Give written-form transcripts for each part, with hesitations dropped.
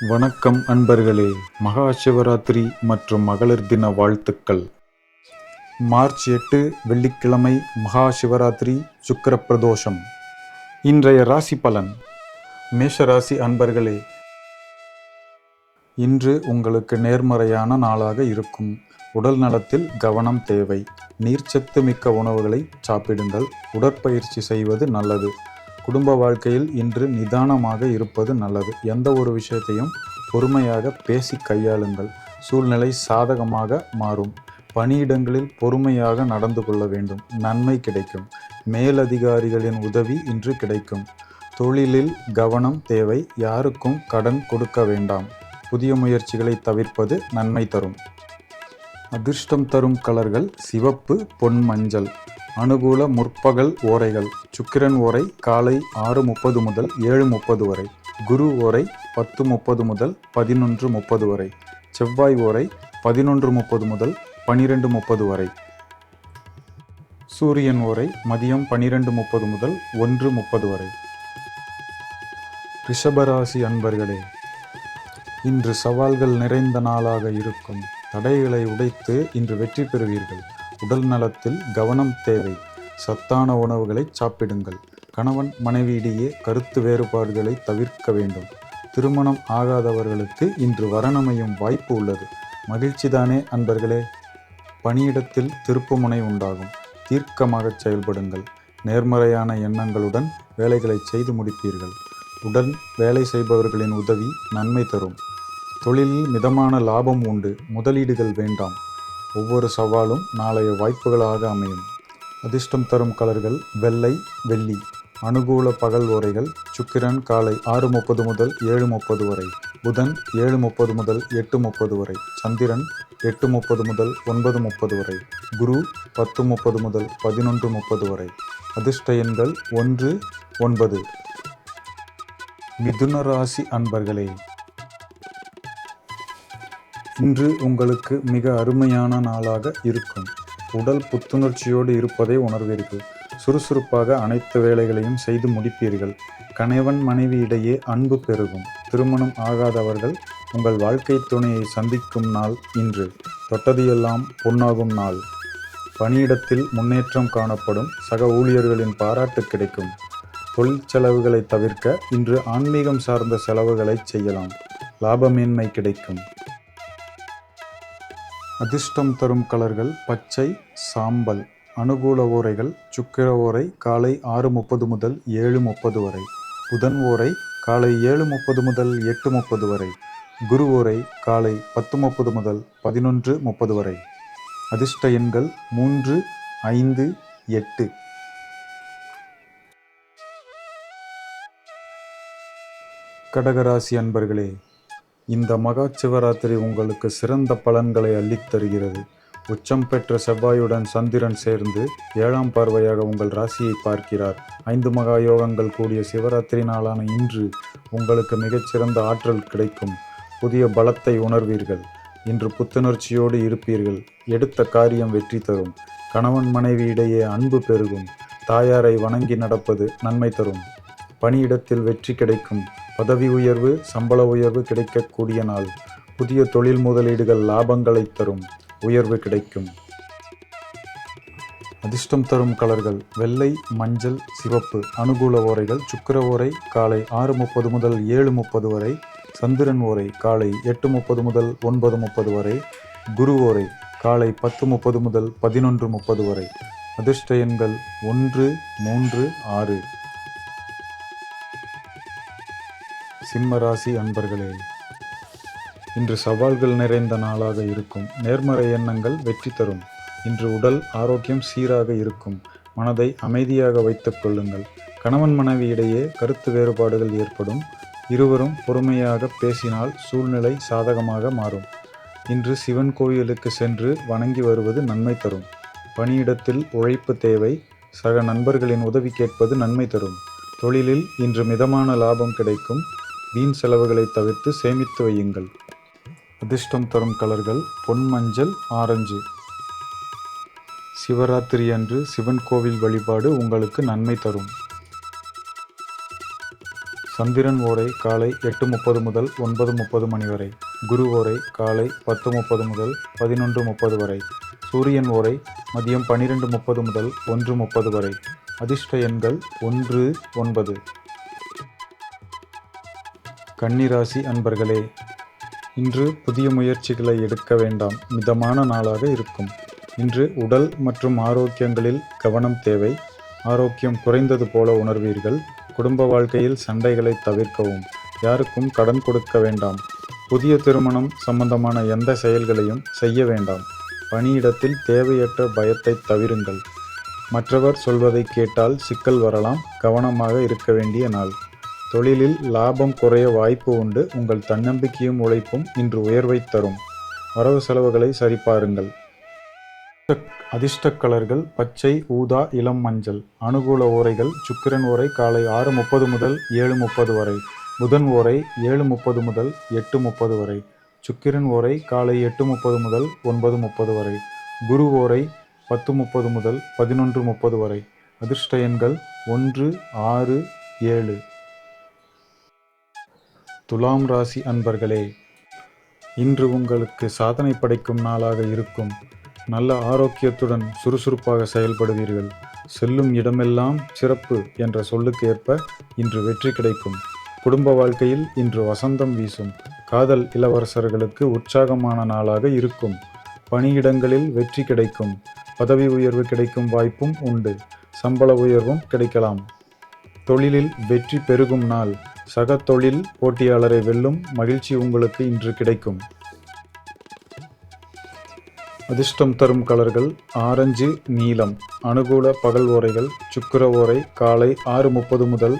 வணக்கம் அன்பர்களே, மகா சிவராத்திரி மற்றும் மகளிர் தின வாழ்த்துக்கள். மார்ச் 8 வெள்ளிக்கிழமை மகா சிவராத்திரி சுக்கிர பிரதோஷம். இன்றைய ராசி பலன். மேஷராசி அன்பர்களே, இன்று உங்களுக்கு நேர்மறையான நாளாக இருக்கும். உடல் நலத்தில் கவனம் தேவை. நீர்ச்சத்து மிக்க உணவுகளை சாப்பிடுங்கள். உடற்பயிற்சி செய்வது நல்லது. குடும்ப வாழ்க்கையில் இன்று நிதானமாக இருப்பது நல்லது. எந்த ஒரு விஷயத்தையும் பொறுமையாக பேசி கையாளுங்கள். சூழ்நிலை சாதகமாக மாறும். பணியிடங்களில் பொறுமையாக நடந்து கொள்ள வேண்டும். நன்மை கிடைக்கும். மேலதிகாரிகளின் உதவி இன்று கிடைக்கும். தொழிலில் கவனம் தேவை. யாருக்கும் கடன் கொடுக்க வேண்டாம். புதிய முயற்சிகளை தவிர்ப்பது நன்மை தரும். அதிர்ஷ்டம் தரும் கலர்கள் சிவப்பு, பொன் மஞ்சள். அனுகூல முற்பகல் ஓரைகள். சுக்கிரன் ஓரை காலை 6:30 முதல் 7:30 வரை. குரு ஓரை 10:30 முதல் 11:30 வரை. செவ்வாய் ஓரை 11:30 முதல் 12:30 வரை. சூரியன் ஓரை மதியம் 12:30 முதல் 1:30 வரை. ரிஷபராசி அன்பர்களே, இன்று சவால்கள் நிறைந்த நாளாக இருக்கும். தடைகளை உடைத்து இன்று வெற்றி பெறுவீர்கள். உடல் நலத்தில் கவனம் தேவை. சத்தான உணவுகளை சாப்பிடுங்கள். கணவன் மனைவியிடையே கருத்து வேறுபாடுகளை தவிர்க்க வேண்டும். திருமணம் ஆகாதவர்களுக்கு இன்று வரனமையும் வாய்ப்பு உள்ளது. மகிழ்ச்சிதானே அன்பர்களே. பணியிடத்தில் திருப்புமுனை உண்டாகும். தீர்க்கமாக செயல்படுங்கள். நேர்மறையான எண்ணங்களுடன் வேலைகளை செய்து முடிப்பீர்கள். உடன் வேலை செய்பவர்களின் உதவி நன்மை தரும். தொழிலில் மிதமான லாபம் உண்டு. முதலீடுகள் வேண்டாம். ஒவ்வொரு சவாலும் நாளைய வாய்ப்புகளாக அமையும். அதிர்ஷ்டம் தரும் கலர்கள் வெள்ளை, வெள்ளி. அனுகூல பகல் ஓரைகள். சுக்கிரன் காலை 6:30 முதல் 7:30 வரை. புதன் 7:30 முதல் 8:30 வரை. சந்திரன் 8:30 முதல் 9:30 வரை. குரு 10:30 முதல் 11:30 வரை. அதிர்ஷ்ட எண்கள் 1, 9. மிதுன ராசி அன்பர்களே, இன்று உங்களுக்கு மிக அருமையான நாளாக இருக்கும். உடல் புத்துணர்ச்சியோடு இருப்பதை உணர்வீர்கள். சுறுசுறுப்பாக அனைத்து வேலைகளையும் செய்து முடிப்பீர்கள். கணவன் மனைவி இடையே அன்பு பெருகும். திருமணம் ஆகாதவர்கள் உங்கள் வாழ்க்கை துணையை சந்திக்கும் நாள் இன்று. தொட்டது எல்லாம் பொன்னாகும் நாள். பணியிடத்தில் முன்னேற்றம் காணப்படும். சக ஊழியர்களின் பாராட்டு கிடைக்கும். தொழில் செலவுகளை தவிர்க்க இன்று ஆன்மீகம் சார்ந்த செலவுகளை செய்யலாம். லாபமேன்மை கிடைக்கும். அதிர்ஷ்டம் தரும் கலர்கள் பச்சை, சாம்பல். அனுகூல ஓரைகள். சுக்கிர ஓரை காலை 6:30 முதல் 7:30 வரை. புதன் ஓரை காலை 7:30 முதல் 8:30 வரை. குரு ஓரை காலை 10:30 முதல் 11:30 வரை. அதிர்ஷ்ட எண்கள் 3, 5, 8. கடகராசி அன்பர்களே, இந்த மகா சிவராத்திரி உங்களுக்கு சிறந்த பலன்களை அள்ளித்தருகிறது. உச்சம் பெற்ற செவ்வாயுடன் சந்திரன் சேர்ந்து 7ஆம் பார்வையாக உங்கள் ராசியை பார்க்கிறார். 5 மகா யோகங்கள் கூடிய சிவராத்திரி நாளான இன்று உங்களுக்கு மிகச்சிறந்த ஆற்றல் கிடைக்கும். புதிய பலத்தை உணர்வீர்கள். இன்று புத்துணர்ச்சியோடு இருப்பீர்கள். எடுத்த காரியம் வெற்றி தரும். கணவன் மனைவி இடையே அன்பு பெருகும். தாயாரை வணங்கி நடப்பது நன்மை தரும். பணியிடத்தில் வெற்றி கிடைக்கும். பதவி உயர்வு, சம்பள உயர்வு கிடைக்கக்கூடிய நாள். புதிய தொழில் முதலீடுகள் லாபங்களை தரும். உயர்வு கிடைக்கும். அதிர்ஷ்டம் தரும் கலர்கள் வெள்ளை, மஞ்சள், சிவப்பு. அனுகூல ஓரைகள். சுக்கிர ஓரை காலை 6:30 முதல் 7:30 வரை. சந்திரன் ஓரை காலை 8:30 முதல் 9:30 வரை. குரு ஓரை காலை 10:30 முதல் 11:30 வரை. அதிர்ஷ்ட எண்கள் 1, 3, 6. சிம்மராசி அன்பர்களே, இன்று சவால்கள் நிறைந்த நாளாக இருக்கும். நேர்மறை எண்ணங்கள் வெற்றி தரும். இன்று உடல் ஆரோக்கியம் சீராக இருக்கும். மனதை அமைதியாக வைத்துக் கொள்ளுங்கள். கணவன் மனைவி இடையே கருத்து வேறுபாடுகள் ஏற்படும். இருவரும் பொறுமையாக பேசினால் சூழ்நிலை சாதகமாக மாறும். இன்று சிவன் கோயிலுக்கு சென்று வணங்கி வருவது நன்மை தரும். பணியிடத்தில் உழைப்பு தேவை. சக நண்பர்களின் உதவி கேட்பது நன்மை தரும். தொழிலில் இன்று மிதமான லாபம் கிடைக்கும். வீண் செலவுகளை தவிர்த்து சேமித்து வையுங்கள். அதிர்ஷ்டம் தரும் கலர்கள் பொன் மஞ்சள், ஆரஞ்சு. சிவராத்திரி அன்று சிவன் கோவில் வழிபாடு உங்களுக்கு நன்மை தரும். சந்திரன் ஓரை காலை 8:30 முதல் 9:30 மணி வரை. குரு ஓரை காலை 10:30 முதல் 11:30 வரை. சூரியன் ஓரை மதியம் 12:30 முதல் 1:30 வரை. அதிர்ஷ்ட எண்கள் 1, 9. கன்னிராசி அன்பர்களே, இன்று புதிய முயற்சிகளை எடுக்க வேண்டாம். மிதமான நாளாக இருக்கும். இன்று உடல் மற்றும் ஆரோக்கியங்களில் கவனம் தேவை. ஆரோக்கியம் குறைந்தது போல உணர்வீர்கள். குடும்ப வாழ்க்கையில் சண்டைகளை தவிர்க்கவும். யாருக்கும் கடன் கொடுக்க வேண்டாம். புதிய திருமணம் சம்பந்தமான எந்த செயல்களையும் செய்ய வேண்டாம். பணியிடத்தில் தேவையற்ற பயத்தை தவிருங்கள். மற்றவர் சொல்வதை கேட்டால் சிக்கல் வரலாம். கவனமாக இருக்க வேண்டிய நாள். தொழிலில் லாபம் குறைய வாய்ப்பு உண்டு. உங்கள் தன்னம்பிக்கையும் உழைப்பும் இன்று உயர்வை தரும். வரவு செலவுகளை சரிபாருங்கள். அதிர்ஷ்ட கலர்கள் பச்சை, ஊதா, இளம் மஞ்சள். அனுகூல ஓரைகள் சுக்கிரன் ஓரை காலை 6:30 முதல் 7:30 வரை. புதன் ஓரை 7:30 முதல் 8:30 வரை. சுக்கிரன் ஓரை காலை 8:30 முதல் 9:30 வரை. குரு ஓரை 10:30 முதல் 11:30 வரை. அதிர்ஷ்ட எண்கள் 1, 6, 7. துலாம் ராசி அன்பர்களே, இன்று உங்களுக்கு சாதனை படைக்கும் நாளாக இருக்கும். நல்ல ஆரோக்கியத்துடன் சுறுசுறுப்பாக செயல்படுவீர்கள். செல்லும் இடமெல்லாம் சிறப்பு என்ற சொல்லுக்கு ஏற்ப இன்று வெற்றி கிடைக்கும். குடும்ப வாழ்க்கையில் இன்று வசந்தம் வீசும். காதல் இளவரசர்களுக்கு உற்சாகமான நாளாக இருக்கும். பணியிடங்களில் வெற்றி கிடைக்கும். பதவி உயர்வு கிடைக்கும் வாய்ப்பும் உண்டு. சம்பள உயர்வும் கிடைக்கலாம். தொழிலில் வெற்றி பெருகும் நாள். சக தொழில் போட்டியாளரை வெல்லும் மகிழ்ச்சி உங்களுக்கு இன்று கிடைக்கும். அதிர்ஷ்டம் தரும் கலர்கள் ஆரஞ்சு, நீலம். அனுகூல பகல் ஓரைகள் சுக்கிர ஓரை காலை 6:30 முதல்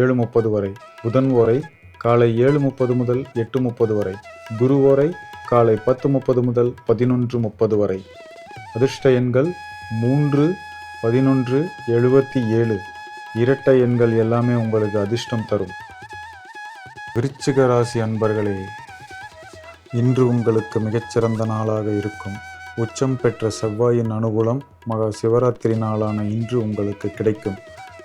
7:30 வரை. புதன் ஓரை காலை 7:30 முதல் 8:30 வரை. குரு ஓரை காலை 10:30 முதல் 11:30 வரை. அதிர்ஷ்ட எண்கள் 3, 11, 77. இரட்டை எண்கள் எல்லாமே உங்களுக்கு அதிர்ஷ்டம் தரும். விருச்சிக ராசி அன்பர்களே, இன்று உங்களுக்கு மிகச்சிறந்த நாளாக இருக்கும். உச்சம் பெற்ற செவ்வாயின் அனுகூலம் மகா சிவராத்திரி நாளான இன்று உங்களுக்கு கிடைக்கும்.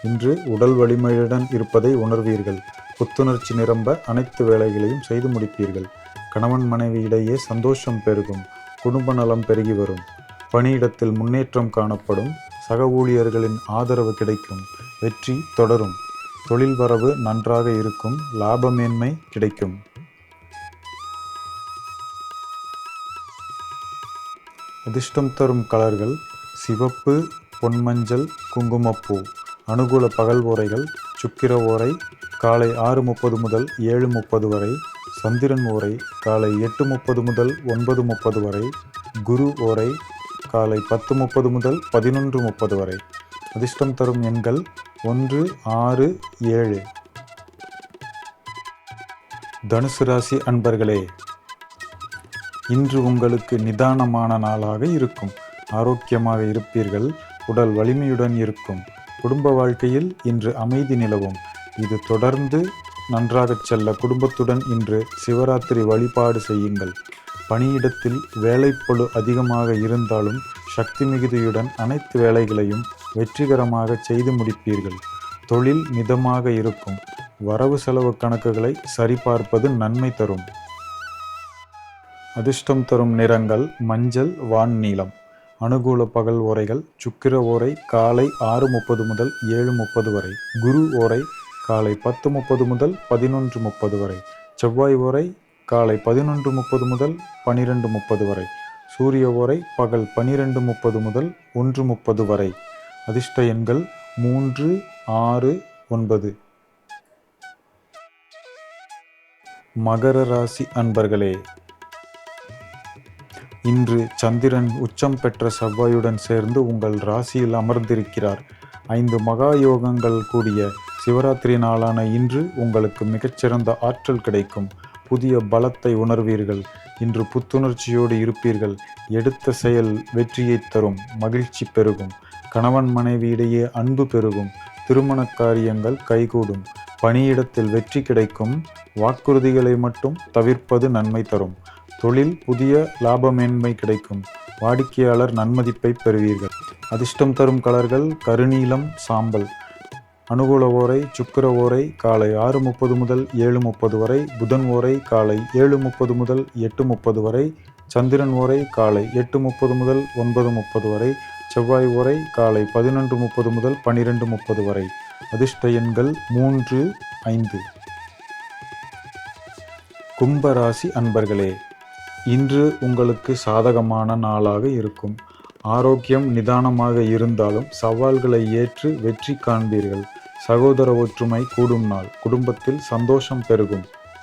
இன்று உடல் வலிமையுடன் இருப்பதை உணர்வீர்கள். புத்துணர்ச்சி நிரம்ப அனைத்து வேலைகளையும் செய்து முடிப்பீர்கள். கணவன் மனைவி இடையே சந்தோஷம் பெருகும். குடும்ப நலம் பெருகி வரும். பணியிடத்தில் முன்னேற்றம் காணப்படும். சக ஊழியர்களின் ஆதரவு கிடைக்கும். வெற்றி தொடரும். தொழில் வரவு நன்றாக இருக்கும். லாப மேன்மை கிடைக்கும். அதிர்ஷ்டம் தரும் கலர்கள் சிவப்பு, பொன்மஞ்சள், குங்குமப்பூ. அனுகூல பகல் ஓரைகள் சுக்கிர ஓரை காலை 6:30 முதல் 7:30 வரை. சந்திரன் ஓரை காலை 8:30 முதல் 9:30 வரை. குரு ஓரை காலை 10:30 முதல் 11:30 வரை. அதிர்ஷ்டம் தரும் எண்கள் 1, 6, 7. தனுசு ராசி அன்பர்களே, இன்று உங்களுக்கு நிதானமான நாளாக இருக்கும். ஆரோக்கியமாக இருப்பீர்கள். உடல் வலிமையுடன் இருக்கும். குடும்ப வாழ்க்கையில் இன்று அமைதி நிலவும். இது தொடர்ந்து நன்றாக செல்ல குடும்பத்துடன் இன்று சிவராத்திரி வழிபாடு செய்யுங்கள். பணியிடத்தில் வேலைப்பளு அதிகமாக இருந்தாலும் சக்தி மிகுதியுடன் அனைத்து வேலைகளையும் வெற்றிகரமாக செய்து முடிப்பீர்கள். தொழில் மிதமாக இருக்கும். வரவு செலவு கணக்குகளை சரிபார்ப்பது நன்மை தரும். அதிர்ஷ்டம் தரும் நிறங்கள் மஞ்சள், வான் நீலம். அனுகூல பகல் ஓரைகள் சுக்கிர ஓரை காலை 6:30 முதல் 7:30 வரை. குரு ஓரை காலை 10:30 முதல் 11:30 வரை. செவ்வாய் ஓரை காலை 11:30 முதல் 12:30 வரை. சூரிய ஓரை பகல் 12:30 முதல் 1:30 வரை. அதிர்ஷ்ட எண்கள் 3, 6, 9. மகர ராசி அன்பர்களே, இன்று சந்திரன் உச்சம் பெற்ற செவ்வாயுடன் சேர்ந்து உங்கள் ராசியில் அமர்ந்திருக்கிறார். 5 மகா யோகங்கள் கூடிய சிவராத்திரி நாளான இன்று உங்களுக்கு மிகச்சிறந்த ஆற்றல் கிடைக்கும். புதிய பலத்தை உணர்வீர்கள். இன்று புத்துணர்ச்சியோடு இருப்பீர்கள். எடுத்த செயல் வெற்றியை தரும். மகிழ்ச்சி பெருகும். கணவன் மனைவி இடையே அன்பு பெருகும். திருமண காரியங்கள் கைகூடும். பணியிடத்தில் வெற்றி கிடைக்கும். வாக்குறுதிகளை மட்டும் தவிர்ப்பது நன்மை தரும். தொழில் புதிய லாப மேன்மை கிடைக்கும். வாடிக்கையாளர் நன்மதிப்பை பெறுவீர்கள். அதிர்ஷ்டம் தரும் கலர்கள் கருநீலம், சாம்பல். அனுகூல ஓரை சுக்கிர ஓரை காலை 6:30 முதல் 7:30 வரை, புதன் ஓரை காலை 7:30 முதல் 8:30 வரை, சந்திரன் ஓரை காலை 8:30 முதல் 9:30 வரை, செவ்வாய் ஓரை காலை 11:30 முதல் 12:30 வரை. அதிர்ஷ்ட எண்கள் 3, 5. கும்பராசி அன்பர்களே, இன்று உங்களுக்கு சாதகமான நாளாக இருக்கும். ஆரோக்கியம் நிதானமாக இருந்தாலும் சவால்களை ஏற்று வெற்றி காண்பீர்கள். சகோதர ஒற்றுமை கூடும் நாள். குடும்பத்தில் சந்தோஷம் பெருகும்.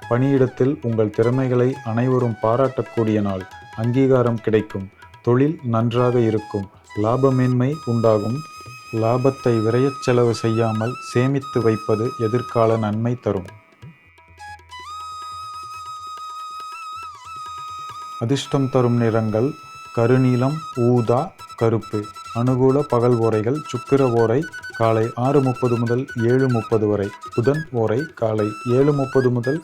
பணியிடத்தில் உங்கள் திறமைகளை அனைவரும் பாராட்டக்கூடிய நாள். அங்கீகாரம் கிடைக்கும். தொழில் நன்றாக இருக்கும். லாபமேன்மை உண்டாகும். லாபத்தை விரயச் செலவு செய்யாமல் சேமித்து வைப்பது எதிர்கால நன்மை தரும். அதிர்ஷ்டம் தரும் நிறங்கள் கருநீலம், ஊதா, கருப்பு. அனுகூல பகல் ஓரைகள் சுக்கிர ஓரை காலை 6:30 முதல் 7:30 வரை, புதன் ஓரை காலை 7:30 முதல்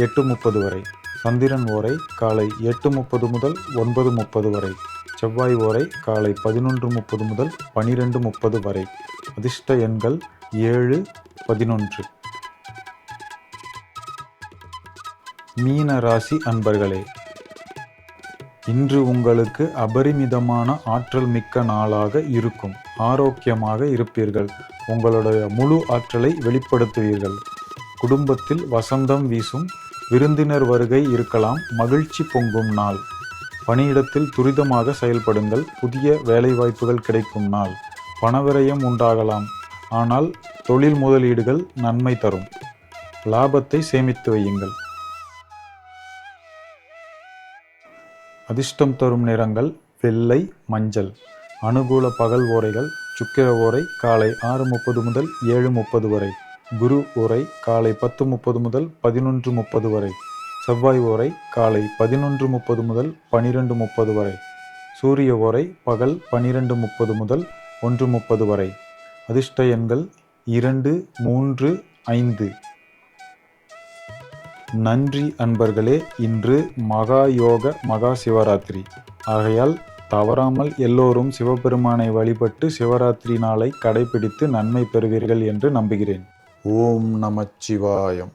8:30 வரை, சந்திரன் ஓரை காலை 8:30 முதல் 9:30 வரை, செவ்வாய் ஓரை காலை 11:30 முதல் 12:30 வரை. அதிர்ஷ்ட எண்கள் 7, 11. மீன ராசி அன்பர்களே, இன்று உங்களுக்கு அபரிமிதமான ஆற்றல் மிக்க நாளாக இருக்கும். ஆரோக்கியமாக இருப்பீர்கள். உங்களுடைய முழு ஆற்றலை வெளிப்படுத்துவீர்கள். குடும்பத்தில் வசந்தம் வீசும். விருந்தினர் வருகை இருக்கலாம். மகிழ்ச்சி பொங்கும் நாள். பணியிடத்தில் துரிதமாக செயல்படுங்கள். புதிய வேலைவாய்ப்புகள் கிடைக்கும் நாள். பணவிரயம் உண்டாகலாம். ஆனால் தொழில் முதலீடுகள் நன்மை தரும். லாபத்தை சேமித்து வையுங்கள். அதிர்ஷ்டம் தரும் நிறங்கள் வெள்ளை, மஞ்சள். அனுகூல பகல் ஓரைகள் சுக்கிர ஓரை காலை 6:30 முதல் 7:30 வரை, குரு ஓரை காலை 10:30 முதல் 11:30 வரை, செவ்வாய் ஓரை காலை 11:30 முதல் 12:30 வரை, சூரிய ஓரை பகல் 12:30 முதல் 1:30 வரை. அதிர்ஷ்ட எண்கள் 2, 3, 5. நன்றி அன்பர்களே. இன்று மகா யோக மகா சிவராத்திரி ஆகையால் தவறாமல் எல்லோரும் சிவபெருமானை வழிபட்டு சிவராத்திரி நாளை கடைபிடித்து நன்மை பெறுவீர்கள் என்று நம்புகிறேன். ஓம் நமச்சிவாயம்.